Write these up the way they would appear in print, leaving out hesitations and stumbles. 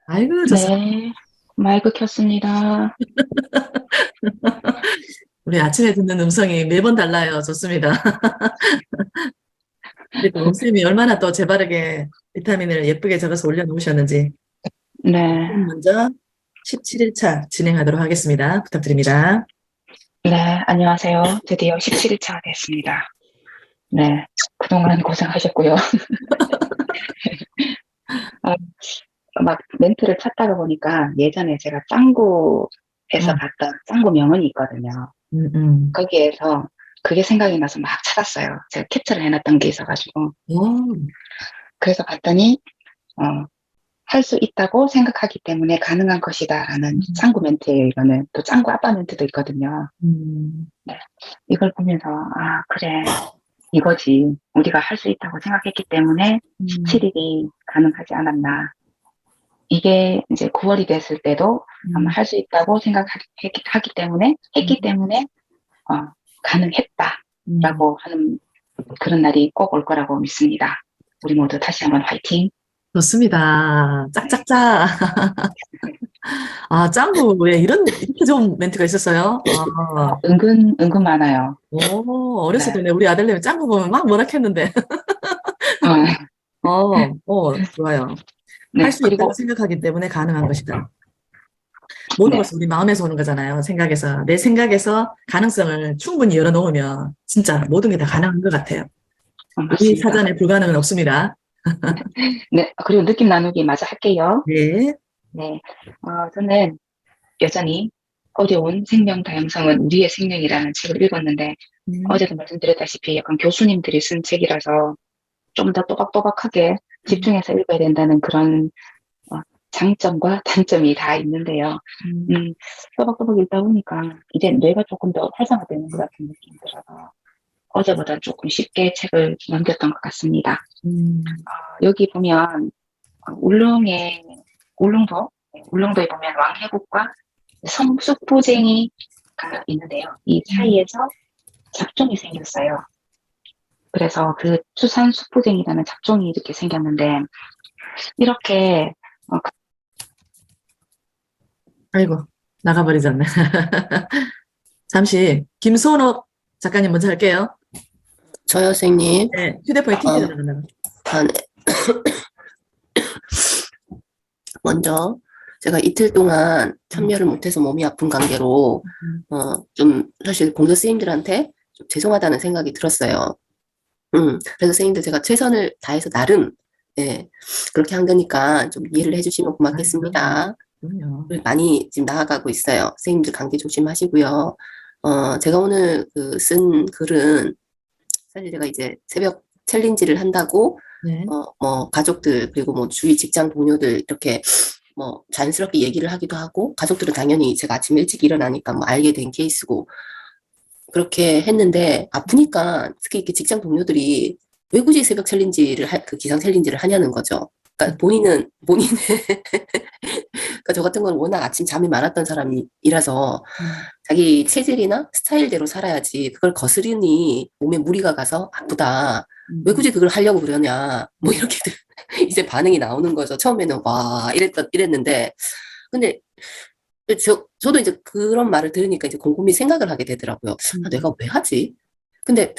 아이고, 좋습니다. 네, 마이크 켰습니다. 우리 아침에 듣는 음성이 매번 달라요. 좋습니다. 우리 또 원쌤이 얼마나 또 재바르게 비타민을 예쁘게 적어서 올려놓으셨는지. 네, 그럼 먼저 17일차 진행하도록 하겠습니다. 부탁드립니다. 네, 안녕하세요. 드디어 17일차가 됐습니다. 네, 그동안 고생하셨고요. 아, 막 멘트를 찾다가 보니까 예전에 제가 짱구에서 어, 봤던 짱구 명언이 있거든요. 음, 음. 거기에서 그게 생각이 나서 막 찾았어요. 제가 캡처를 해놨던 게 있어가지고. 오, 그래서 봤더니, 할 수 있다고 생각하기 때문에 가능한 것이다라는 음, 짱구 멘트예요, 이거는. 또 짱구 아빠 멘트도 있거든요. 음, 네. 이걸 보면서, 아, 그래. 이거지. 우리가 할 수 있다고 생각했기 때문에 음, 17일이 가능하지 않았나. 이게 이제 9월이 됐을 때도 아마 음, 할 수 있다고 했기 음, 때문에, 어, 음. 가능했다라고 하는 그런 날이 꼭 올 거라고 믿습니다. 우리 모두 다시 한번 화이팅! 좋습니다. 네. 짝짝짝. 아, 짱구에 이렇게 좋은 멘트가 있었어요? 아, 은근 많아요. 오, 어렸을 네. 때 우리 아들내미 짱구 보면 막 뭐라했는데. 어, 좋아요. 할 네. 수 있다고 그리고, 생각하기 때문에 가능한 것이다. 모든 네. 것은 우리 마음에서 오는 거잖아요. 생각에서. 내 생각에서 가능성을 충분히 열어놓으면 진짜 모든 게 다 가능한 것 같아요. 우리 맞습니다. 사전에 불가능은 없습니다. 네. 그리고 느낌 나누기 마저 할게요. 네. 네. 저는 여전히 어려운 생명 다양성은 우리의 생명이라는 책을 읽었는데 음, 어제도 말씀드렸다시피 약간 교수님들이 쓴 책이라서 좀 더 또박또박하게 음, 집중해서 읽어야 된다는 그런 어, 장점과 단점이 다 있는데요. 음, 음, 또박또박 읽다 보니까 이제 뇌가 조금 더 활성화되는 것 같은 느낌이 들어서 어제보다 조금 쉽게 책을 넘겼던 것 같습니다. 음, 여기 보면 울릉에 울릉도 울릉도에 보면 왕해국과 성숙보쟁이가 있는데요. 이 음. 사이에서 잡종이 생겼어요. 그래서 그 수산숙보쟁이라는 잡종이 이렇게 생겼는데 이렇게 아이고, 나가버리셨네. 잠시, 김선옥 작가님 먼저 할게요. 저 선생님, 네, 휴대폰에 튕기가 어, 나간다. 한, 먼저 제가 이틀 동안 음, 참여를 못해서 몸이 아픈 관계로, 음, 좀 사실 공도 선생님들한테 좀 죄송하다는 생각이 들었어요. 그래서 선생님들 제가 최선을 다해서 나름, 예, 그렇게 한 거니까 좀 이해를 해주시면 아, 그럼요. 고맙겠습니다. 그럼요. 많이 지금 나아가고 있어요. 선생님들 감기 조심하시고요. 제가 오늘 그 쓴 글은 사실 제가 이제 새벽 챌린지를 한다고 네. 뭐 가족들 그리고 뭐 주위 직장 동료들 이렇게 뭐 자연스럽게 얘기를 하기도 하고 가족들은 당연히 제가 아침 일찍 일어나니까 뭐 알게 된 케이스고 그렇게 했는데 아프니까 특히 이렇게 직장 동료들이 왜 굳이 새벽 챌린지를 그 기상 챌린지를 하냐는 거죠. 그러니까 본인은 그러니까 저 같은 건 워낙 아침 잠이 많았던 사람이라서 음, 자기 체질이나 스타일대로 살아야지 그걸 거스르니 몸에 무리가 가서 아프다. 왜 음, 굳이 그걸 하려고 그러냐. 뭐 이렇게 이제 반응이 나오는 거죠. 처음에는 와 이랬는데 근데 저도 이제 그런 말을 들으니까 이제 곰곰이 생각을 하게 되더라고요. 아, 음, 내가 왜 하지? 근데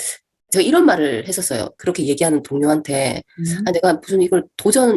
제가 이런 말을 했었어요. 그렇게 얘기하는 동료한테. 아, 음, 내가 무슨 이걸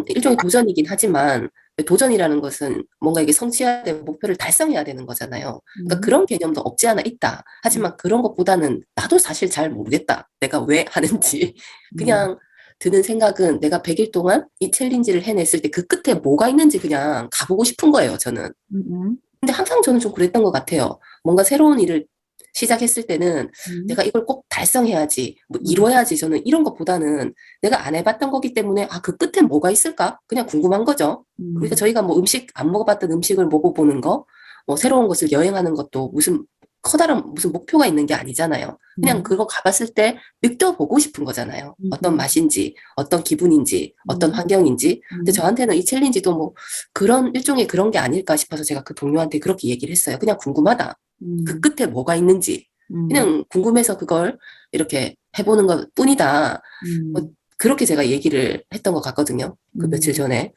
일종의 도전이긴 하지만 도전이라는 것은 뭔가 이게 성취해야 되는 목표를 달성해야 되는 거잖아요. 그러니까 음, 그런 개념도 없지 않아 있다. 음, 하지만 그런 것보다는 나도 사실 잘 모르겠다. 내가 왜 하는지. 음, 그냥 드는 생각은 내가 100일 동안 이 챌린지를 해냈을 때 그 끝에 뭐가 있는지 그냥 가보고 싶은 거예요, 저는. 음, 근데 항상 저는 좀 그랬던 것 같아요. 뭔가 새로운 일을 시작했을 때는 음, 내가 이걸 꼭 달성해야지, 뭐 음, 이뤄야지 저는 이런 것보다는 내가 안 해봤던 거기 때문에 아, 그 끝에 뭐가 있을까? 그냥 궁금한 거죠. 그러니까 음, 저희가 뭐 안 먹어봤던 음식을 먹어보는 거, 뭐 새로운 곳을 여행하는 것도 무슨 커다란 무슨 목표가 있는 게 아니잖아요. 그냥 음, 그거 가봤을 때 느껴보고 싶은 거잖아요. 어떤 음, 맛인지, 어떤 기분인지, 어떤 음, 환경인지. 근데 음, 저한테는 이 챌린지도 뭐 그런 일종의 그런 게 아닐까 싶어서 제가 그 동료한테 그렇게 얘기를 했어요. 그냥 궁금하다. 그 음, 끝에 뭐가 있는지. 음, 그냥 궁금해서 그걸 이렇게 해보는 것 뿐이다. 뭐 음, 그렇게 제가 얘기를 했던 것 같거든요. 그 며칠 음, 전에.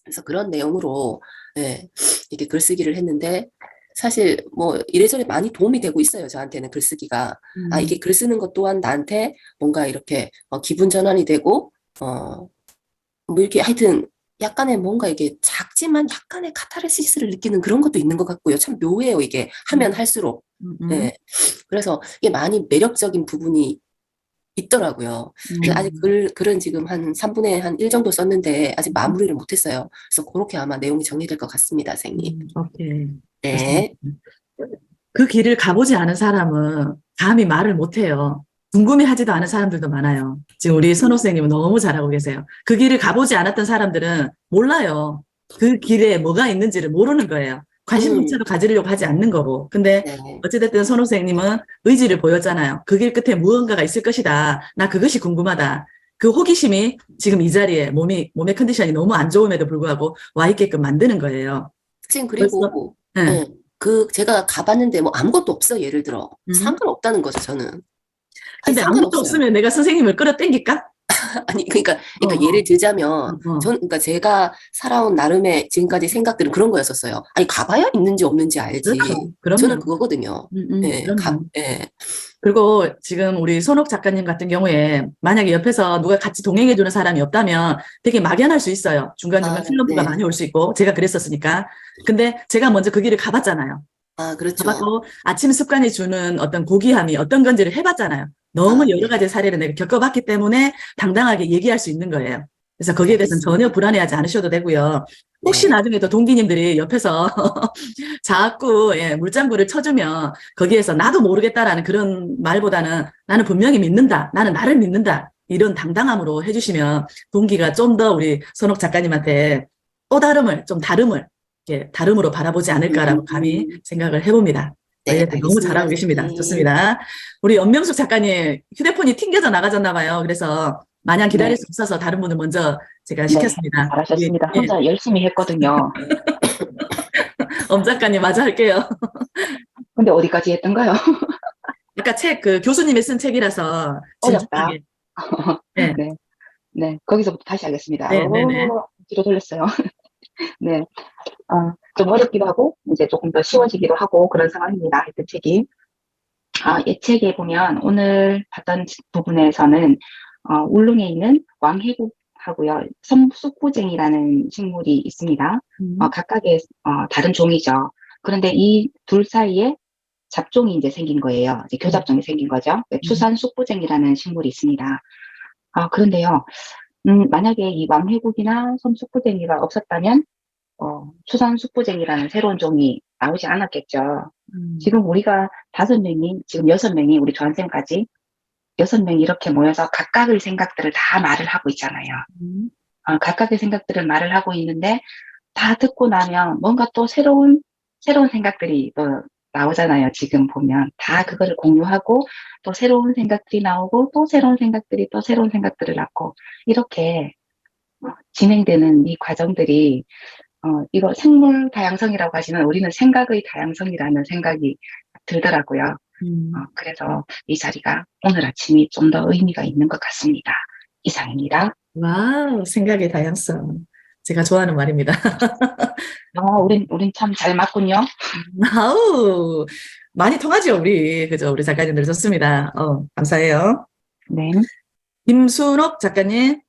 그래서 그런 내용으로 예, 이렇게 글쓰기를 했는데 사실 뭐 이래저래 많이 도움이 되고 있어요. 저한테는 글쓰기가. 아, 이게 글 쓰는 것 또한 나한테 뭔가 이렇게 기분 전환이 되고 뭐 이렇게 하여튼 약간의 뭔가 이게 작지만 약간의 카타르시스를 느끼는 그런 것도 있는 것 같고요. 참 묘해요. 이게 하면 할수록. 예. 그래서 이게 많이 매력적인 부분이 있더라고요. 그래서 아직 글은 지금 한 3분의 한 1 정도 썼는데 아직 마무리를 못했어요. 그래서 그렇게 아마 내용이 정리될 것 같습니다, 선생님. 오케이. 네. 그 길을 가보지 않은 사람은 감히 말을 못해요. 궁금해하지도 않은 사람들도 많아요. 지금 우리 선호 선생님은 너무 잘하고 계세요. 그 길을 가보지 않았던 사람들은 몰라요. 그 길에 뭐가 있는지를 모르는 거예요. 관심조차도 가지려고 하지 않는 거고. 근데 네. 어찌됐든 선호 선생님은 의지를 보였잖아요. 그 길 끝에 무언가가 있을 것이다. 나 그것이 궁금하다. 그 호기심이 지금 이 자리에 몸의 컨디션이 너무 안 좋음에도 불구하고 와 있게끔 만드는 거예요. 선생님, 그래서, 그리고 네. 예, 제가 가봤는데 뭐 아무것도 없어, 예를 들어. 음. 상관없다는 거죠, 저는. 아니, 근데 아무것도 상관없어요. 없으면 내가 선생님을 끌어당길까? 아니, 그러니까 어, 예를 들자면, 어. 그러니까 제가 살아온 나름의 지금까지 생각들은 그런 거였었어요. 아니, 가봐야 있는지 없는지 알지. 그렇죠. 저는 그럼요. 그거거든요. 예, 그럼요. 예, 그리고 지금 우리 손옥 작가님 같은 경우에 만약에 옆에서 누가 같이 동행해주는 사람이 없다면 되게 막연할 수 있어요. 중간중간 슬럼프가 네. 많이 올 수 있고, 제가 그랬었으니까. 근데 제가 먼저 그 길을 가봤잖아요. 아, 그렇죠. 가봤고, 아침 습관이 주는 어떤 고귀함이 어떤 건지를 해봤잖아요. 너무 여러 네. 가지 사례를 내가 겪어봤기 때문에 당당하게 얘기할 수 있는 거예요. 그래서 거기에 대해서는 알겠습니다. 전혀 불안해하지 않으셔도 되고요. 혹시 네. 나중에 또 동기님들이 옆에서 자꾸 물장구를 쳐주면 거기에서 나도 모르겠다라는 그런 말보다는 나는 분명히 믿는다. 나는 나를 믿는다. 이런 당당함으로 해주시면 동기가 좀 더 우리 선옥 작가님한테 또 다름을 이렇게 다름으로 바라보지 않을까라고 감히 생각을 해봅니다. 네, 너무 알겠습니다, 잘하고 계십니다. 선생님. 좋습니다. 우리 연명숙 작가님 휴대폰이 튕겨져 나가졌나 봐요. 그래서 마냥 기다릴 네, 수 없어서 다른 분을 먼저 제가 네, 시켰습니다. 우리 잘하셨습니다. 혼자 열심히 했거든요. 엄 작가님 마저 할게요. 근데 어디까지 했던가요? 아까 그 교수님이 쓴 책이라서 어렵다. 진중하게. 네, 네, 네, 거기서부터 다시 하겠습니다. 네, 네, 네. 뒤로 돌렸어요. 네, 좀 어렵기도 하고, 이제 조금 더 쉬워지기도 하고, 그런 상황입니다. 하여튼 책이. 이 책에 보면, 오늘 봤던 부분에서는, 울릉에 있는 왕해국하고요, 섬숙부쟁이라는 식물이 있습니다. 각각의, 다른 종이죠. 그런데 이 둘 사이에 잡종이 이제 생긴 거예요. 이제 교잡종이 생긴 거죠. 추산숙부쟁이라는 식물이 있습니다. 그런데요, 만약에 이 왕해국이나 섬숙부쟁이가 없었다면, 추산숙부쟁이라는 새로운 종이 나오지 않았겠죠. 지금 우리가 5명이, 지금 6명이, 우리 조한쌤까지 6명이 이렇게 모여서 각각의 생각들을 다 말을 하고 있잖아요. 각각의 생각들을 말을 하고 있는데, 다 듣고 나면 뭔가 또 새로운 생각들이 또 나오잖아요. 지금 보면. 다 그거를 공유하고, 또 새로운 생각들이 나오고, 또 새로운 생각들이 또 새로운 생각들을 낳고, 이렇게 진행되는 이 과정들이 이거 생물 다양성이라고 하시면 우리는 생각의 다양성이라는 생각이 들더라고요. 그래서 이 자리가 오늘 아침이 좀 더 의미가 있는 것 같습니다. 이상입니다. 와우, 생각의 다양성. 제가 좋아하는 말입니다. 우린 참 잘 맞군요. 아우, 많이 통하죠, 우리. 그죠? 우리 작가님들 좋습니다. 감사해요. 네. 김순옥 작가님.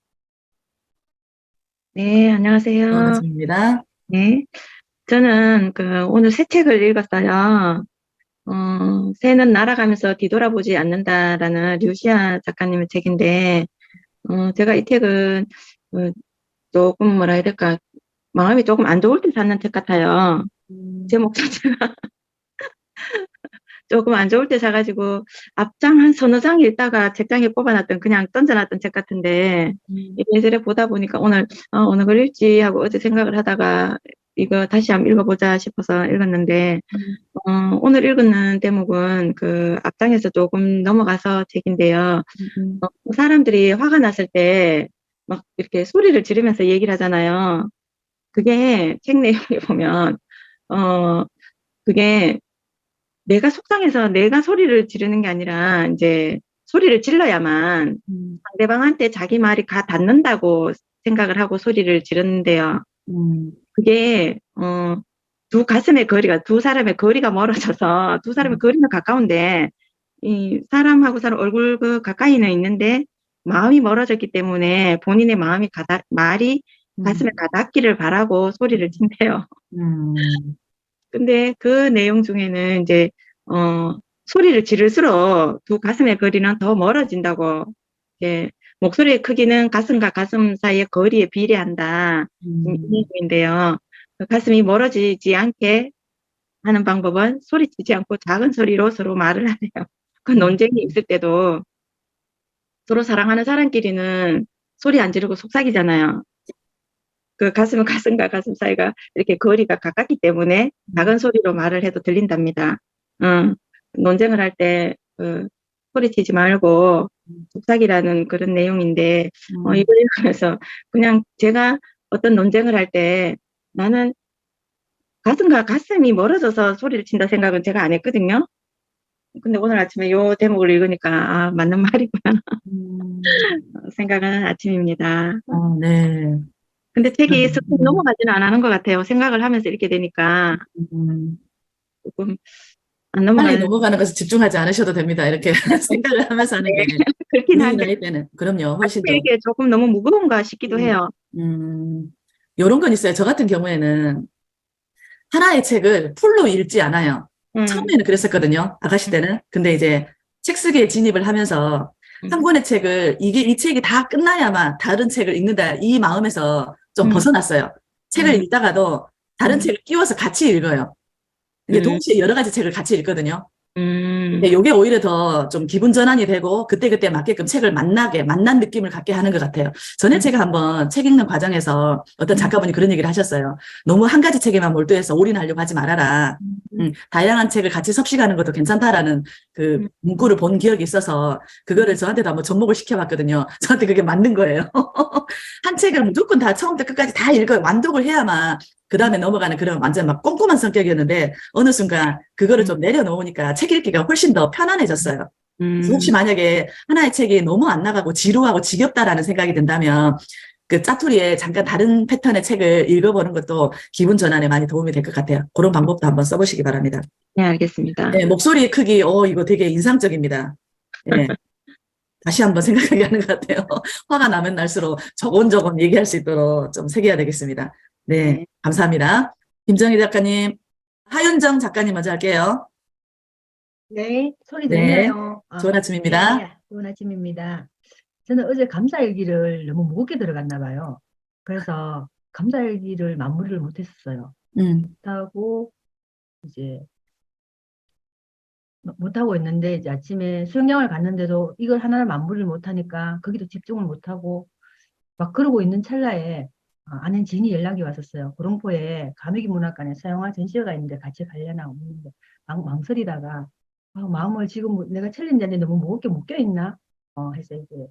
네, 안녕하세요. 반갑습니다. 네. 저는 오늘 새 책을 읽었어요. 새는 날아가면서 뒤돌아보지 않는다라는 류시아 작가님의 책인데, 제가 이 책은, 조금 뭐라 해야 될까, 마음이 조금 안 좋을 때 샀는 책 같아요. 제목 자체가 조금 안 좋을 때 사가지고, 앞장 한 서너 장 읽다가 책장에 뽑아놨던, 그냥 던져놨던 책 같은데, 예전에 보다 보니까 오늘, 어느 걸 읽지 하고 어제 생각을 하다가, 이거 다시 한번 읽어보자 싶어서 읽었는데, 오늘 읽는 대목은 앞장에서 조금 넘어가서 책인데요. 사람들이 화가 났을 때, 막 이렇게 소리를 지르면서 얘기를 하잖아요. 그게 책 내용에 보면, 그게 내가 속상해서 내가 소리를 지르는 게 아니라, 이제 소리를 질러야만 상대방한테 자기 말이 닿는다고 생각을 하고 소리를 지르는데요. 그게, 두 가슴의 거리가, 두 사람의 거리가 멀어져서, 두 사람의 거리는 가까운데, 이 사람하고 사람 얼굴 그 가까이는 있는데, 마음이 멀어졌기 때문에 본인의 말이 가슴에 가닿기를 바라고 소리를 친대요. 근데 그 내용 중에는 이제, 소리를 지를수록 두 가슴의 거리는 더 멀어진다고, 예, 목소리의 크기는 가슴과 가슴 사이의 거리에 비례한다. 이 얘기인데요. 그 가슴이 멀어지지 않게 하는 방법은 소리치지 않고 작은 소리로 서로 말을 하래요. 그 논쟁이 있을 때도 서로 사랑하는 사람끼리는 소리 안 지르고 속삭이잖아요. 그 가슴과 가슴 사이가 이렇게 거리가 가깝기 때문에 작은 소리로 말을 해도 들린답니다. 논쟁을 할 때, 소리치지 말고 속삭이라는 그런 내용인데, 이걸 읽으면서 그냥 제가 어떤 논쟁을 할 때 나는 가슴과 가슴이 멀어져서 소리를 친다 생각은 제가 안 했거든요. 근데 오늘 아침에 요 대목을 읽으니까, 아, 맞는 말이구나. 생각하는 아침입니다. 네. 근데 책이 스쳐 넘어가지는 안 하는 것 같아요. 생각을 하면서 읽게 되니까 조금 안 빨리 넘어가는. 넘어가는 것에 집중하지 않으셔도 됩니다. 이렇게 생각을 하면서 하는 게. 그렇긴 우리 한데 나이 때는. 그럼요. 훨씬 더. 이게 조금 너무 무거운가 싶기도 해요. 요런 건 있어요. 저 같은 경우에는 하나의 책을 풀로 읽지 않아요. 처음에는 그랬었거든요. 아가씨 때는. 근데 이제 책 쓰기에 진입을 하면서 한 권의 책을 이 책이 다 끝나야만 다른 책을 읽는다. 이 마음에서 좀 벗어났어요. 책을 읽다가도 다른 책을 끼워서 같이 읽어요. 이게 동시에 여러 가지 책을 같이 읽거든요. 근데 요게 오히려 더 좀 기분 전환이 되고 그때그때 맞게끔 책을 만난 느낌을 갖게 하는 것 같아요. 전에 제가 한번 책 읽는 과정에서 어떤 작가분이 그런 얘기를 하셨어요. 너무 한 가지 책에만 몰두해서 올인하려고 하지 말아라. 다양한 책을 같이 섭식하는 것도 괜찮다라는 그 문구를 본 기억이 있어서 그거를 저한테도 한번 접목을 시켜봤거든요. 저한테 그게 맞는 거예요. 한 책을 무조건 다 처음부터 끝까지 다 읽어요. 완독을 해야만 그 다음에 넘어가는 그런 완전 막 꼼꼼한 성격이었는데 어느 순간 그거를 좀 내려놓으니까 책 읽기가 훨씬 더 편안해졌어요. 그래서 혹시 만약에 하나의 책이 너무 안 나가고 지루하고 지겹다라는 생각이 든다면 그 짜투리에 잠깐 다른 패턴의 책을 읽어보는 것도 기분 전환에 많이 도움이 될 것 같아요. 그런 방법도 한번 써보시기 바랍니다. 네, 알겠습니다. 네, 목소리 크기, 이거 되게 인상적입니다. 네. 다시 한번 생각하게 하는 것 같아요. 화가 나면 날수록 조곤조곤 얘기할 수 있도록 좀 새겨야 되겠습니다. 네, 감사합니다. 김정희 작가님, 하윤정 작가님 먼저 할게요. 네, 소리 네, 들리나요? 좋은 아침입니다. 네, 좋은 아침입니다. 저는 어제 감사일기를 너무 무겁게 들어갔나 봐요. 그래서 감사일기를 마무리를 못했었어요. 못하고 이제 못하고 있는데 이제 아침에 수영장을 갔는데도 이걸 하나를 마무리를 못하니까 거기도 집중을 못하고 막 그러고 있는 찰나에 아는 지인이 연락이 왔었어요. 구롱포에 가메기 문학관에 서영화 전시회가 있는데 같이 가려나 없는데 망설이다가 마음을 지금 내가 챌린지한테 너무 무겁게 묶여 있나? 해서 이제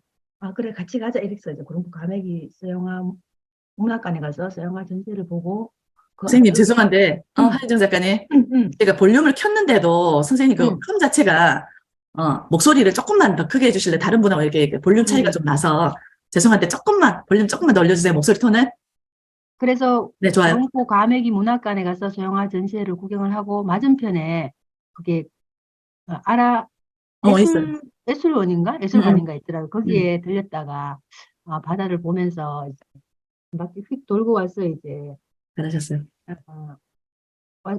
그래 같이 가자 이랬어요. 이제 구롱포 가메기 서영화 문학관에 가서 서영화 전시회를 보고 선생님, 죄송한데, 하윤정 작가님. 제가 볼륨을 켰는데도 선생님 그 톤 자체가, 목소리를 조금만 더 크게 해주실래요? 다른 분하고 이렇게 볼륨 차이가 좀 나서. 죄송한데, 볼륨 조금만 더 올려주세요. 목소리 톤을. 그래서 네, 좋아요. 구롱포 가메기 문학관에 가서 서영화 전시회를 구경을 하고 맞은편에 그게 있어요. 예술관인가 있더라고요. 거기에 들렸다가 바다를 보면서 이제 한 바퀴 휙 돌고 와서 이제 잘하셨어요.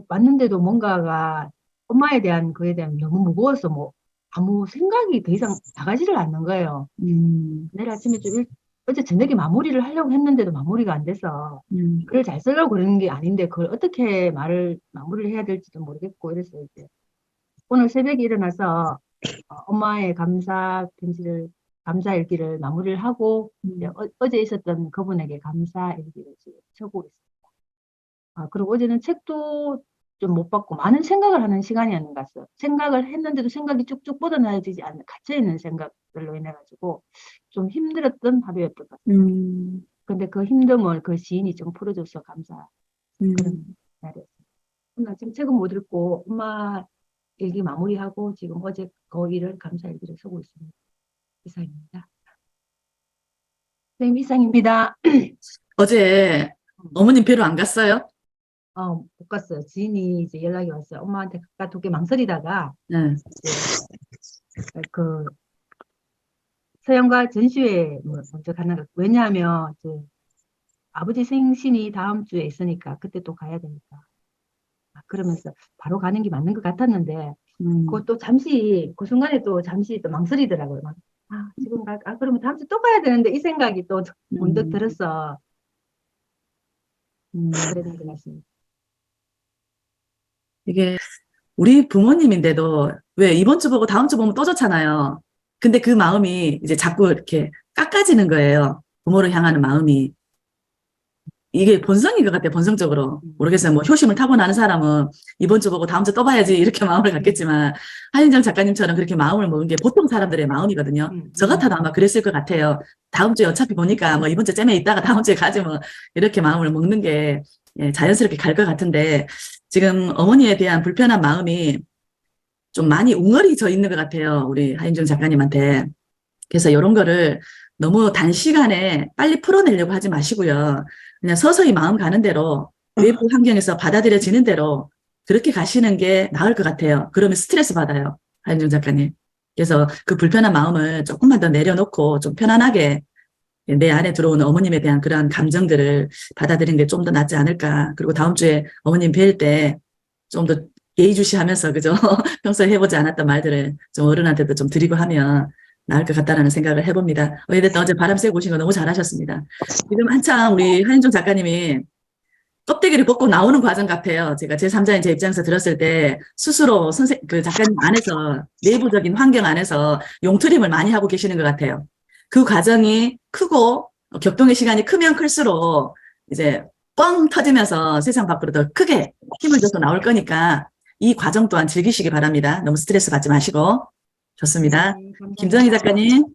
왔는데도 뭔가가 엄마에 대한 그에 대한 너무 무거워서 뭐 아무 생각이 더 이상 나가지를 않는 거예요. 내일 아침에 어제 저녁에 마무리를 하려고 했는데도 마무리가 안 돼서 글을 잘 쓰려고 그러는 게 아닌데 그걸 어떻게 마무리를 해야 될지도 모르겠고 이래서 이제 오늘 새벽에 일어나서 엄마의 감사 일기를 마무리를 하고 이제 어제 있었던 그분에게 감사 일기를 지금 적고 있습니다. 그리고 어제는 책도 좀 못 받고 많은 생각을 하는 시간이었는 것 같아요. 생각을 했는데도 생각이 쭉쭉 뻗어나지지 않는 갇혀있는 생각들로 인해가지고 좀 힘들었던 하루였던 것 같아요. 근데 그 힘듦을 그 시인이 좀 풀어줘서 감사 그런 날이었습니다. 오늘 아침 책은 못 읽고 엄마 일기 마무리하고 지금 어제 그 일을 감사 일기를 쓰고 있습니다. 이상입니다. 선생님 이상입니다. 어제 어머님 뵈러 안 갔어요? 못 갔어요. 지인이 이제 연락이 왔어요. 엄마한테 가깝게 망설이다가 네. 이제 그 서양과 전시회 먼저 가는 거. 왜냐하면 이제 아버지 생신이 다음 주에 있으니까 그때 또 가야 되니까. 그러면서 바로 가는 게 맞는 것 같았는데 그것도 잠시 그 순간에 또 잠시 또 망설이더라고요. 막, 지금 그러면 다음 주 또 가야 되는데 이 생각이 또 문득 들었어. 그래 된 것 같습니다. 이게 우리 부모님인데도 왜 이번 주 보고 다음 주 보면 또 좋잖아요. 근데 그 마음이 이제 자꾸 이렇게 깎아지는 거예요. 부모를 향하는 마음이. 이게 본성인 것 같아요, 본성적으로. 모르겠어요. 뭐, 효심을 타고나는 사람은 이번 주 보고 다음 주 또 봐야지, 이렇게 마음을 갖겠지만, 한인정 작가님처럼 그렇게 마음을 먹은 게 보통 사람들의 마음이거든요. 저 같아도 아마 그랬을 것 같아요. 다음 주에 어차피 보니까 뭐, 이번 주 쯤에 있다가 다음 주에 가지 뭐, 이렇게 마음을 먹는 게 예, 자연스럽게 갈 것 같은데, 지금 어머니에 대한 불편한 마음이 좀 많이 웅얼이져 있는 것 같아요. 우리 한인정 작가님한테. 그래서 이런 거를 너무 단시간에 빨리 풀어내려고 하지 마시고요. 그냥 서서히 마음 가는 대로 외부 환경에서 받아들여지는 대로 그렇게 가시는 게 나을 것 같아요. 그러면 스트레스 받아요. 한윤정 작가님. 그래서 그 불편한 마음을 조금만 더 내려놓고 좀 편안하게 내 안에 들어오는 어머님에 대한 그런 감정들을 받아들이는 게 좀 더 낫지 않을까. 그리고 다음 주에 어머님 뵐 때 좀 더 예의주시하면서 그죠? 평소에 해보지 않았던 말들을 좀 어른한테도 좀 드리고 하면 나을 것 같다라는 생각을 해봅니다. 어쨌든 어제 바람 쐬고 오신 거 너무 잘하셨습니다. 지금 한참 우리 한인종 작가님이 껍데기를 벗고 나오는 과정 같아요. 제가 제3자인 제 입장에서 들었을 때 스스로 그 작가님 안에서 내부적인 환경 안에서 용트림을 많이 하고 계시는 것 같아요. 그 과정이 크고 격동의 시간이 크면 클수록 이제 뻥 터지면서 세상 밖으로 더 크게 힘을 줘서 나올 거니까 이 과정 또한 즐기시기 바랍니다. 너무 스트레스 받지 마시고. 좋습니다. 김정희 작가님.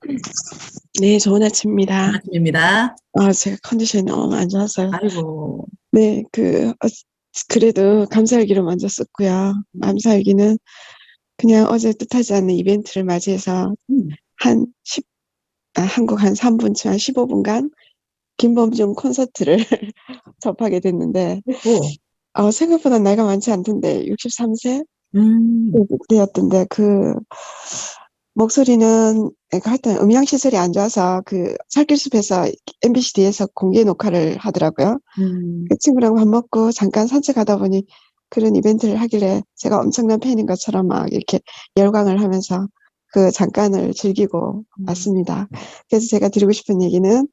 네, 좋은 아침입니다. 아침입니다. 제가 컨디션이 너무 안 좋아서요. 아이고. 네, 그래도 감사일기를 먼저 썼고요. 감사일기는 그냥 어제 뜻하지 않는 이벤트를 맞이해서 한국 한 3분쯤 한 15분간 김범중 콘서트를 접하게 됐는데, 생각보다 나이가 많지 않던데, 63세? 되었던데, 목소리는, 하여튼 음향시설이 안 좋아서 살길숲에서 MBCD에서 공개 녹화를 하더라고요. 그 친구랑 밥 먹고 잠깐 산책하다 보니 그런 이벤트를 하길래 제가 엄청난 팬인 것처럼 막 이렇게 열광을 하면서 그 잠깐을 즐기고 왔습니다. 그래서 제가 드리고 싶은 얘기는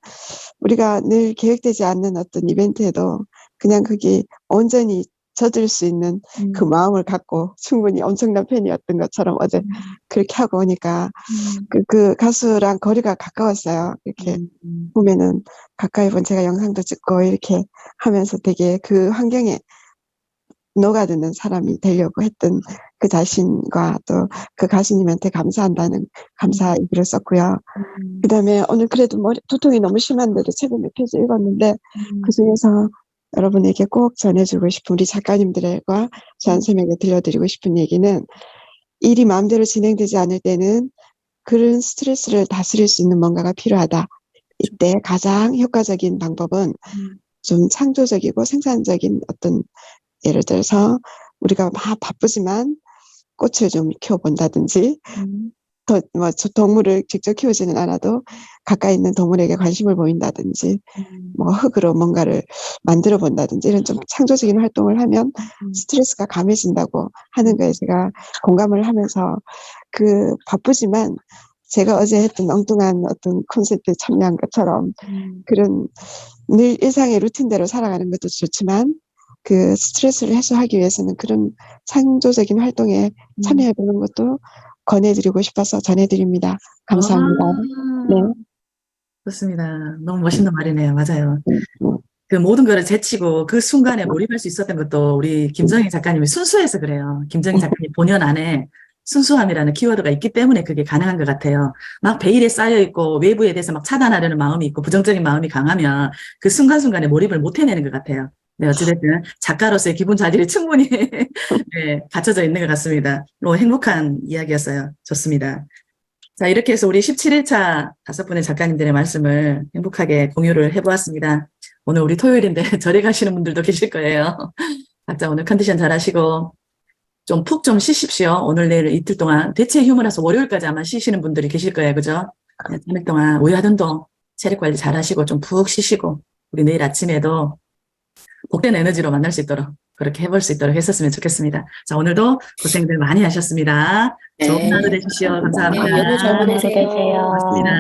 우리가 늘 계획되지 않는 어떤 이벤트에도 그냥 그게 온전히 젖을 수 있는 그 마음을 갖고 충분히 엄청난 팬이었던 것처럼 어제 그렇게 하고 오니까 그 가수랑 거리가 가까웠어요. 이렇게 보면은 가까이 본 제가 영상도 찍고 이렇게 하면서 되게 그 환경에 녹아드는 사람이 되려고 했던 그 자신과 또 그 가수님한테 감사한다는 감사 글을 썼고요. 그 다음에 오늘 그래도 두통이 너무 심한데도 책을 몇 페이지 읽었는데 그 중에서 여러분에게 꼭 전해주고 싶은 우리 작가님들과 저한쌤에게 들려드리고 싶은 얘기는 일이 마음대로 진행되지 않을 때는 그런 스트레스를 다스릴 수 있는 뭔가가 필요하다. 이때 가장 효과적인 방법은 좀 창조적이고 생산적인 어떤 예를 들어서 우리가 막 바쁘지만 꽃을 좀 키워본다든지 동물을 직접 키우지는 않아도 가까이 있는 동물에게 관심을 보인다든지 흙으로 뭔가를 만들어 본다든지 이런 좀 창조적인 활동을 하면 스트레스가 감해진다고 하는 거에 제가 공감을 하면서 바쁘지만 제가 어제 했던 엉뚱한 어떤 콘셉트에 참여한 것처럼 그런 늘 일상의 루틴대로 살아가는 것도 좋지만 그 스트레스를 해소하기 위해서는 그런 창조적인 활동에 참여해보는 것도 권해드리고 싶어서 전해드립니다. 감사합니다. 네. 좋습니다. 너무 멋있는 말이네요. 맞아요. 그 모든 거를 제치고 그 순간에 몰입할 수 있었던 것도 우리 김정희 작가님이 순수해서 그래요. 김정희 작가님 본연 안에 순수함이라는 키워드가 있기 때문에 그게 가능한 것 같아요. 막 베일에 쌓여있고 외부에 대해서 막 차단하려는 마음이 있고 부정적인 마음이 강하면 그 순간순간에 몰입을 못 해내는 것 같아요. 네, 어찌됐든 작가로서의 기본 자질이 충분히 네, 갖춰져 있는 것 같습니다. 행복한 이야기였어요. 좋습니다. 자, 이렇게 해서 우리 17일차 5분의 작가님들의 말씀을 행복하게 공유를 해보았습니다. 오늘 우리 토요일인데 절에 가시는 분들도 계실 거예요. 각자 오늘 컨디션 잘 하시고, 좀 푹 좀 쉬십시오. 오늘 내일 이틀 동안. 대체 휴무라서 월요일까지 아마 쉬시는 분들이 계실 거예요. 그죠? 3일 동안 오야든 동 체력 관리 잘 하시고, 좀 푹 쉬시고, 우리 내일 아침에도 복된 에너지로 만날 수 있도록, 그렇게 해볼 수 있도록 했었으면 좋겠습니다. 자, 오늘도 고생들 많이 하셨습니다. 좋은 네. 하루 되십시오. 감사합니다. 네, 연휴 잘 보내세요. 되세요. 고맙습니다.